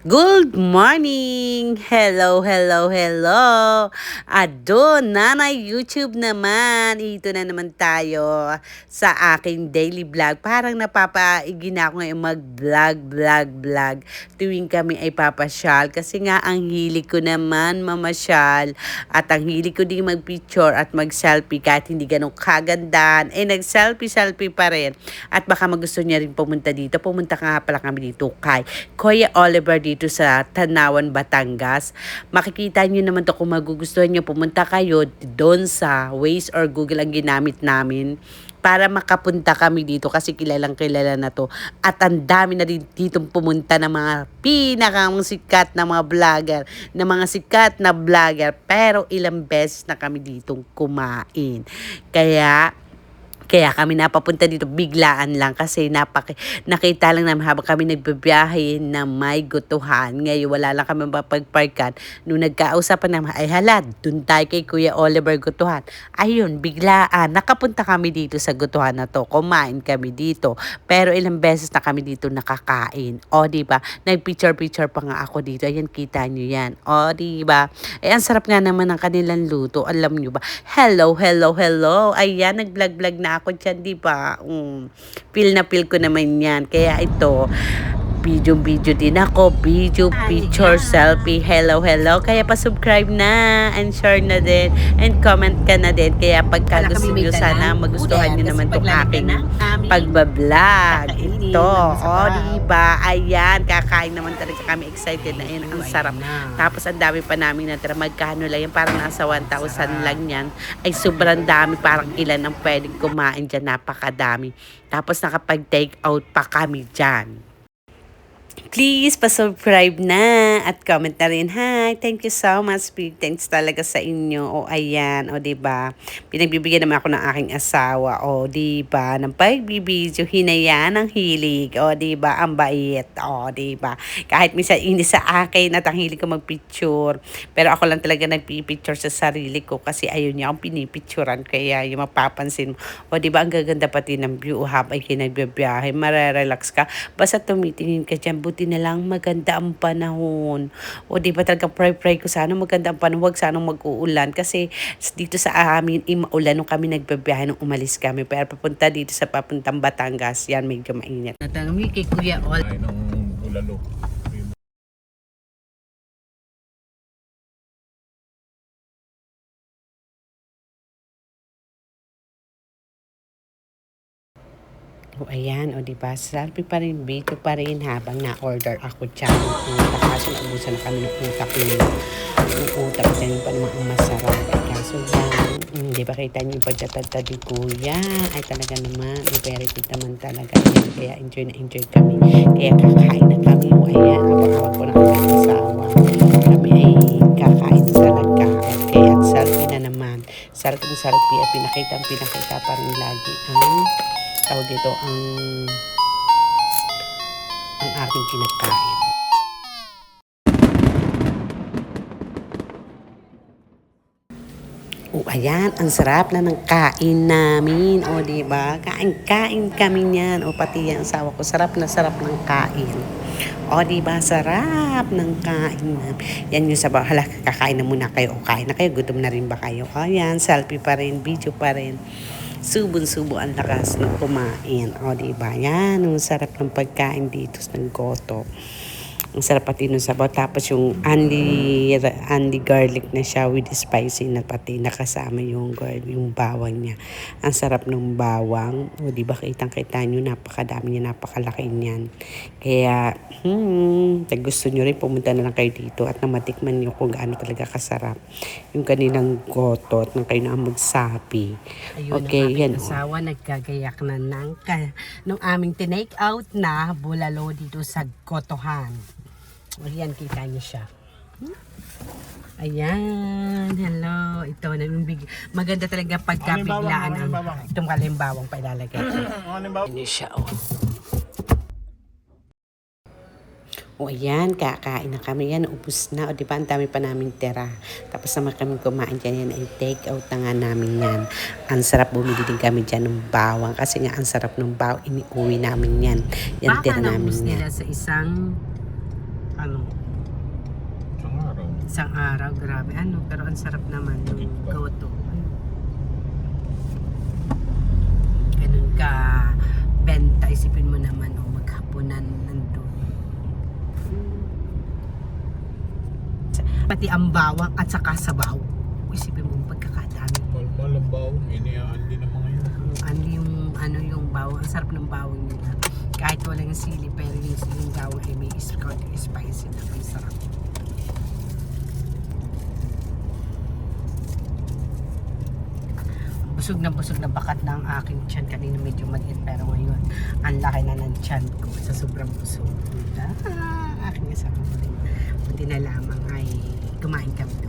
Good morning! Hello, hello, hello! Adon, Nanay YouTube naman. Ito na naman tayo sa aking daily vlog. Parang napapaigin ako ngayon mag-vlog. Tuwing kami ay papasyal. Kasi nga ang hilig ko naman mamasyal. At ang hilig ko din mag-picture at mag-selfie kahit hindi ganun kagandahan. Nag-selfie pa rin. At baka magusto niya rin pumunta dito. Pumunta ka nga pala kami dito kay Kuya Oliver dito sa Tanawan, Batangas. Makikita nyo naman to kung magugustuhan nyo. Pumunta kayo doon sa Waze or Google ang ginamit namin para makapunta kami dito kasi kilalang kilala na to. At ang dami na din ditong pumunta ng mga sikat na mga vlogger, pero ilang beses na kami ditong kumain. Kaya kami napapunta dito biglaan lang kasi nakita lang namin habang kami nagbibiyahe na may gutuhan. Ngayon wala lang kami mapagparkan. Nung nagkausapan naman ay hala, dun tayo kay Kuya Oliver gutuhan. Ayun, biglaan. Nakapunta kami dito sa gutuhan na to. Kumain kami dito. Pero ilang beses na kami dito nakakain. O diba? Nagpicture pa nga ako dito. Ayan, kita nyo yan. O diba? Ang sarap nga naman ng kanilang luto. Alam nyo ba? Hello. Ayan, nag-vlog na ako dyan, di ba? Feel na feel ko naman yan. Kaya ito, video din ako. Video, picture, selfie. Hello. Kaya pa-subscribe na and share na din and comment ka na din. Kaya pagka gusto nyo, sana magustuhan nyo naman itong aking pagbablog. Ito, diba? Ayan, kakain naman talaga kami. Excited na yan. Ang sarap. Tapos ang dami pa namin natira. Magkano lang yan? Parang nasa 1,000 lang yan. Ay sobrang dami. Parang ilan ang pwedeng kumain dyan. Napakadami. Tapos nakapag-take out pa kami dyan. Please, pa-subscribe na at comment na rin. Hi, thank you so much. Big thanks talaga sa inyo. O, ayan. O, diba? Pinagbibigyan naman ako ng aking asawa. O, diba? Ng pagbibidyo, hinayaan ang hilig. O, diba? Ang bait. O, diba? Kahit minsan hindi sa akin at ang hilig ko magpicture. Pero ako lang talaga nagpipicture sa sarili ko kasi ayaw niya akong pinipicturan. Kaya yung mapapansin mo. O, diba? Ang gaganda pati ng view habang kinagbibiyahe. Mararelax ka. Basta tumitingin ka dyan. Buti na lang maganda ang panahon. O di ba talaga pray ko sana maganda ang panahon. Huwag sanang mag-uulan. Kasi dito sa amin, maulan nung kami nagbabiyahe nung umalis kami. Pero papunta dito sa papuntang Batangas, yan medyo mainit. Natangmi kay Kuya Ol. Ay, ng bulalo. O ayan, o diba, selfie pa rin, video pa rin habang na-order ako dyan. Kaso naubusan na kami ng utak nila. Yung utak dyan pa naman ang masarap. Kaso yan, di ba kita niyo yung pagkatata di Kuya? Ay talaga naman, very good naman talaga yan. Kaya enjoy kami. Kaya kakain na kami. O ayan, awag ko na kami ng asawa. Kami ay kakain talaga. Okay, at selfie na naman. Selfie at pinakita pa rin lagi. Tawag dito ang aking kinakain. O ayan, ang sarap na ng kain namin. O diba? Kain kami niyan. O pati yung asawa ko, sarap ng kain. O diba? Sarap ng kain namin. Yan yung sabaw. Hala, kakain na muna kayo. O kain na kayo. Gutom na rin ba kayo? O yan, selfie pa rin, video pa rin. Subo ang lakas ng kumain. O, diba? Yan, ang sarap ng pagkain dito ng goto. Ang sarap pati nung sabaw. Tapos yung only garlic na siya with spicy na pati nakasama yung bawang niya. Ang sarap ng bawang. O, diba? Kitang-kita nyo, napakadami niya, napakalaki niyan. Kaya, gusto nyo rin, pumunta na lang kayo dito at namatikman nyo kung gaano talaga kasarap yung kanilang goto at nang kayo na magsabi. Ayun, okay, yan. Asawa nagkagayak na nung aming tinake out na bulalo dito sa gotohan. Ayan, kita niyo siya. Ayan, hello. Ito, maganda talaga pagkabiglaan itong kalimbawang pa ilalagay. Ano siya, oh. O ayan, kakain na kami. Yan, ubus na. O diba, ang dami pa namin tira. Tapos naman kami kumain dyan. Yan ay take out na nga namin yan. Ang sarap, bumili din kami dyan ng bawang. Kasi nga, ang sarap ng bawang. Iniuwi namin yan. Yan tira namin yan. Baka namin nila sa isang, isang araw, grabe. Ano, pero ang sarap naman yung goto. Ganun ka benta, isipin mo naman, maghapunan nandun. Pati ang bawang at saka sabaw. Isipin mo pagkakadami. Malmal ang bawang, iniaan din ang mga yun. Yung bawang, ang sarap ng bawang nila. Kahit walang sili, pero yung bawang ay may konting spicy na ang sarap. Busog na bakat na ang aking tiyan. Kanina medyo maliit, pero ngayon ang laki na ng tiyan ko sa sobrang busog. Aking asawa mo rin. Buti na lamang ay kumain kami doon.